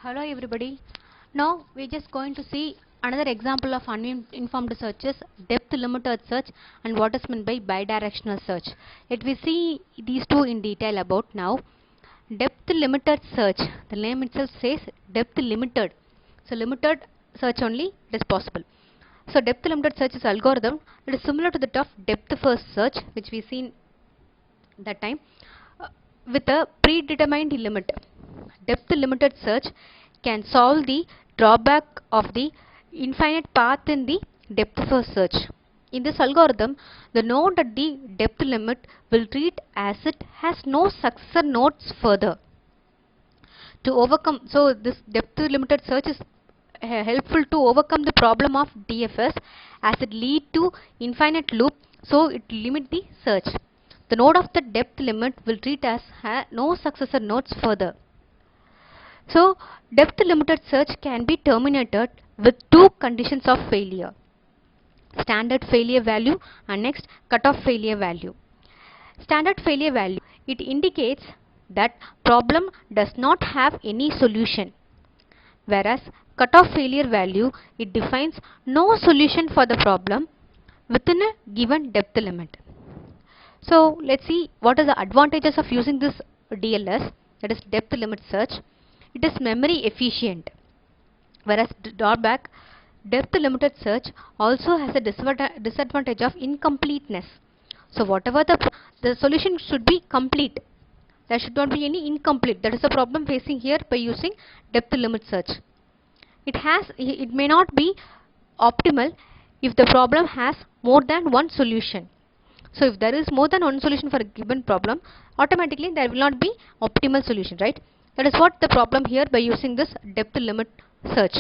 Hello everybody. Now we're just going to see another example of uninformed searches, depth limited search, and what is meant by bidirectional search. Let me see these two in detail about now. Depth limited search. The name itself says depth limited. So limited search only it is possible. So depth limited search is algorithm that is similar to that of depth first search, which we seen that time, with a predetermined limit. Depth limited search can solve the drawback of the infinite path in the depth first search. In this algorithm, the node at the depth limit will treat as it has no successor nodes further. To overcome, so this depth limited search is helpful to overcome the problem of DFS as it lead to infinite loop, so it limit the search. The node of the depth limit will treat as no successor nodes further. So depth limited search can be terminated with two conditions of failure: standard failure value and next cutoff failure value. Standard failure value, it indicates that problem does not have any solution, whereas cutoff failure value, it defines no solution for the problem within a given depth limit. So let's see what are the advantages of using this DLS, that is depth limit search. It is memory efficient, whereas drawback, depth limited search also has a disadvantage of incompleteness. So whatever the solution should be complete, there should not be any incomplete. That is the problem facing here by using depth limit search. It may not be optimal if the problem has more than one solution. So if there is more than one solution for a given problem, automatically there will not be optimal solution, right? That is what the problem here by using this depth limit search.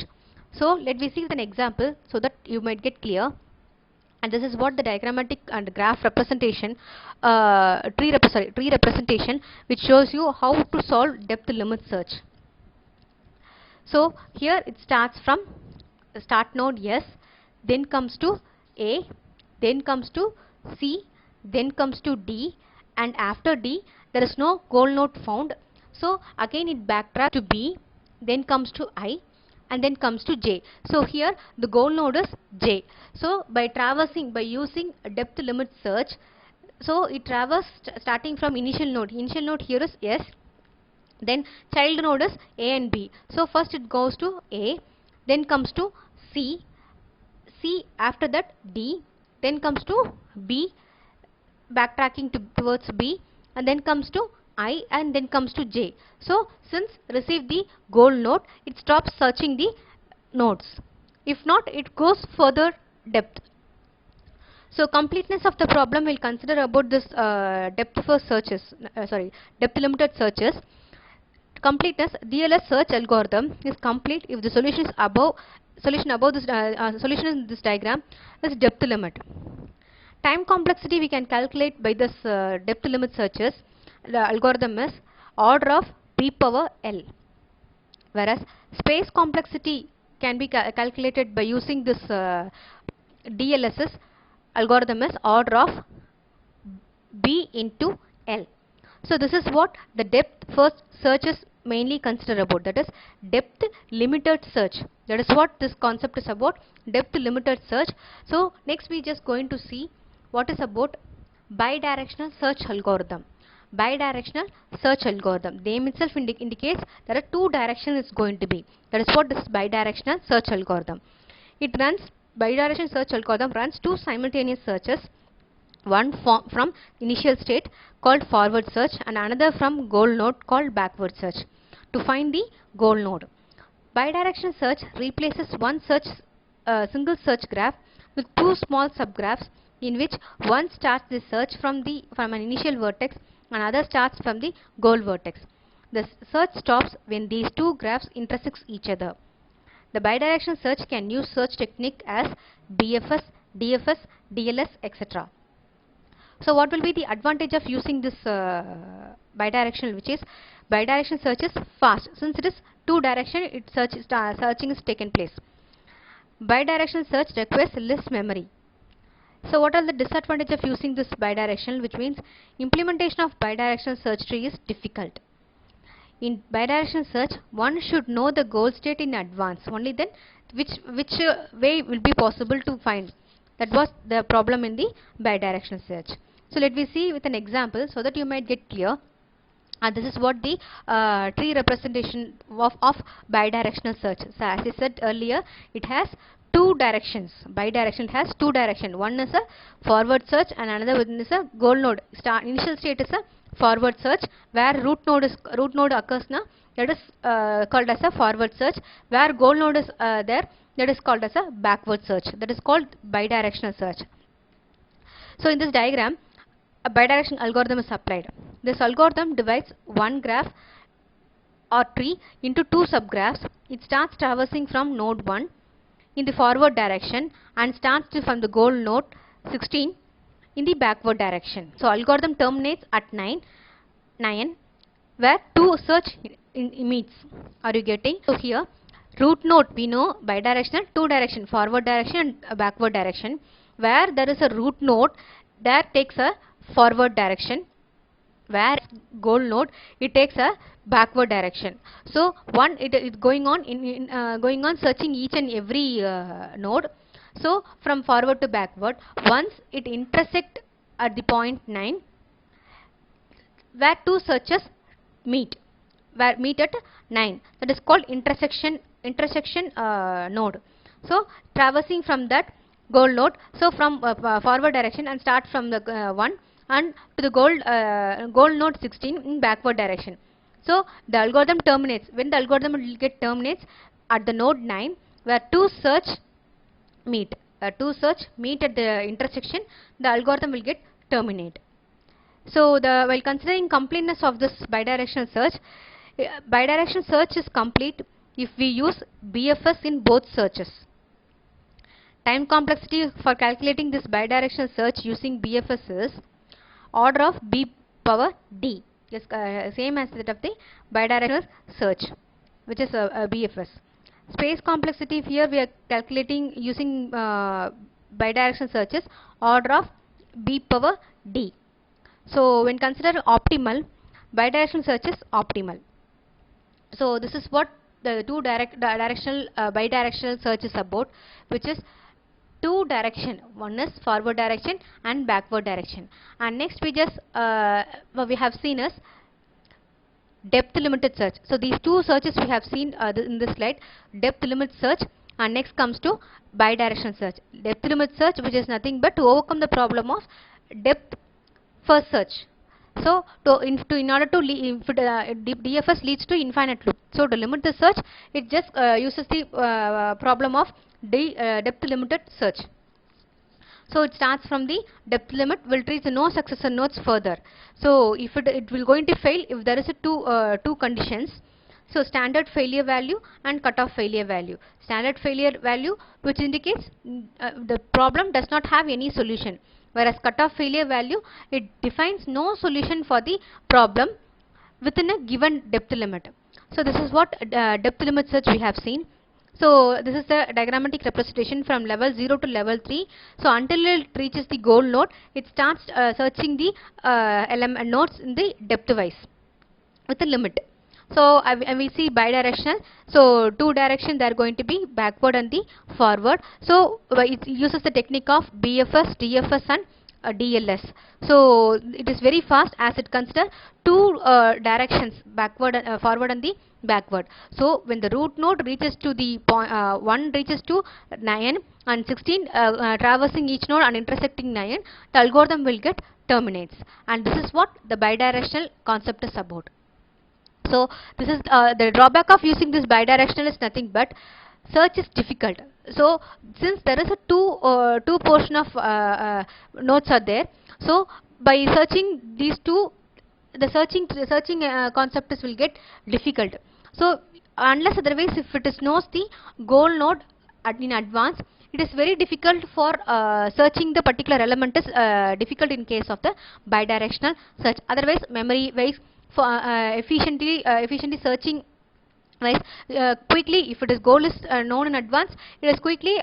So let me see with an example so that you might get clear. And this is what the diagrammatic and graph representation, tree representation, which shows you how to solve depth limit search. So here it starts from start node S, then comes to A, then comes to C, then comes to D, and after D there is no goal node found. So again it backtracks to B, then comes to I, and then comes to J. So here the goal node is J. So by using a depth limit search, so it traversed starting from initial node. Initial node here is S, then child node is A and B. So first it goes to A, then comes to C, after that D, then comes to B, backtracking towards B, and then comes to I, and then comes to J. So since received the goal node, it stops searching the nodes. If not, it goes further depth. So completeness of the problem we'll consider about this depth limited searches. Completeness, DLS search algorithm is complete if the solution in this diagram is depth limit. Time complexity we can calculate by this depth limit searches. The algorithm is order of p power L, whereas space complexity can be calculated by using this DLSS algorithm is order of b into L. So this is what the depth first search is mainly considered about, that is depth limited search. That is what this concept is about, depth limited search. So next we just going to see what is about bidirectional search algorithm. Bidirectional search algorithm, the name itself indicates there are two directions is going to be. That is what this bidirectional search algorithm. Bidirectional search algorithm runs two simultaneous searches, one from initial state called forward search and another from goal node called backward search to find the goal node. Bidirectional search replaces one single search graph with two small subgraphs in which one starts the search from an initial vertex and another starts from the goal vertex. The search stops when these two graphs intersect each other. The bidirectional search can use search technique as BFS, DFS, DLS, etc. So what will be the advantage of using this bidirectional, which is bidirectional search is fast. Since it is two direction, searching is taken place. Bidirectional search requires less memory. So what are the disadvantages of using this bidirectional, which means implementation of bidirectional search tree is difficult. in bidirectional search, one should know the goal state in advance. Only then which way will be possible to find. That was the problem in the bidirectional search. So let me see with an example so that you might get clear. This is what the tree representation of bidirectional search. So as I said earlier, it has two directions. Bidirectional has two directions. One is a forward search and another one is a goal node. Initial state is a forward search, where root node occurs now, that is called as a forward search. Where goal node is there, that is called as a backward search. That is called bidirectional search. So in this diagram, a bidirectional algorithm is applied. This algorithm divides one graph or tree into two subgraphs. It starts traversing from node 1 in the forward direction and starts from the goal node 16 in the backward direction. So algorithm terminates at 9 where two search meets. Are you getting? So here root node, we know bidirectional, two direction, forward direction and backward direction. Where there is a root node, there takes a forward direction. Where goal node, it takes a backward direction. So one, it is going on going on searching each and every node. So from forward to backward, once it intersect at the point 9, where two searches meet at 9, that is called intersection node. So traversing from that goal node, so from forward direction and start from the 1 and to the goal node 16 in backward direction. So the algorithm terminates. When the algorithm will get terminates at the node 9, where two search meet at the intersection, the algorithm will get terminate. So while considering completeness of this bidirectional search is complete if we use BFS in both searches. Time complexity for calculating this bidirectional search using BFS is order of B power D. Yes, same as that of the bidirectional search, which is a BFS. Space complexity, here we are calculating using bidirectional searches, order of B power D. So when considered optimal, bidirectional search is optimal. So this is what the bidirectional search is about, which is two direction. One is forward direction and backward direction. And next we just what we have seen is depth limited search. So these two searches we have seen in this slide, depth limit search, and next comes to bidirectional search. Depth limit search, which is nothing but to overcome the problem of depth first search. So in order to DFS leads to infinite loop. So to limit the search, it just uses the problem of depth limited search. So it starts from the depth limit, will reach no successor nodes further. So if it will going to fail if there is a two conditions. So standard failure value and cutoff failure value. Standard failure value, which indicates the problem does not have any solution, whereas cutoff failure value, it defines no solution for the problem within a given depth limit. So this is what depth limit search we have seen. So this is the diagrammatic representation from level 0 to level 3. So until it reaches the goal node, it starts searching the element nodes in the depth wise with a limit. So we see bidirectional. So two direction they are going to be backward and the forward. So it uses the technique of BFS, DFS and DLS. So it is very fast as it considers two directions, backward, forward and the backward. So when the root node reaches to the point, 1 reaches to 9 and 16 traversing each node and intersecting 9, the algorithm will get terminates. And this is what the bidirectional concept is about. So this is the drawback of using this bidirectional is nothing but search is difficult. So since there is a two portion of nodes are there, so by searching these two, the searching concept will get difficult. So unless otherwise if it is knows the goal node in advance, it is very difficult for searching the particular element is difficult in case of the bidirectional search. Otherwise memory wise, for efficiently searching wise, quickly if it is goal is known in advance, it is quickly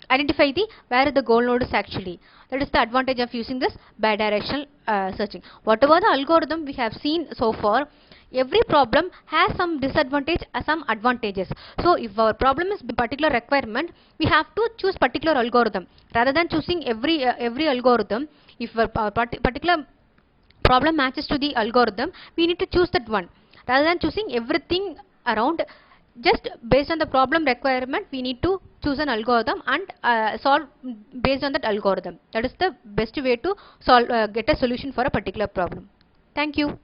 identify the where the goal node is actually. That is the advantage of using this bidirectional searching. Whatever the algorithm we have seen so far, every problem has some disadvantage and some advantages. So if our problem is particular requirement, we have to choose particular algorithm rather than choosing every algorithm. If a particular problem matches to the algorithm, we need to choose that one rather than choosing everything around. Just based on the problem requirement, we need to choose an algorithm and solve based on that algorithm. That is the best way to solve get a solution for a particular problem. Thank you.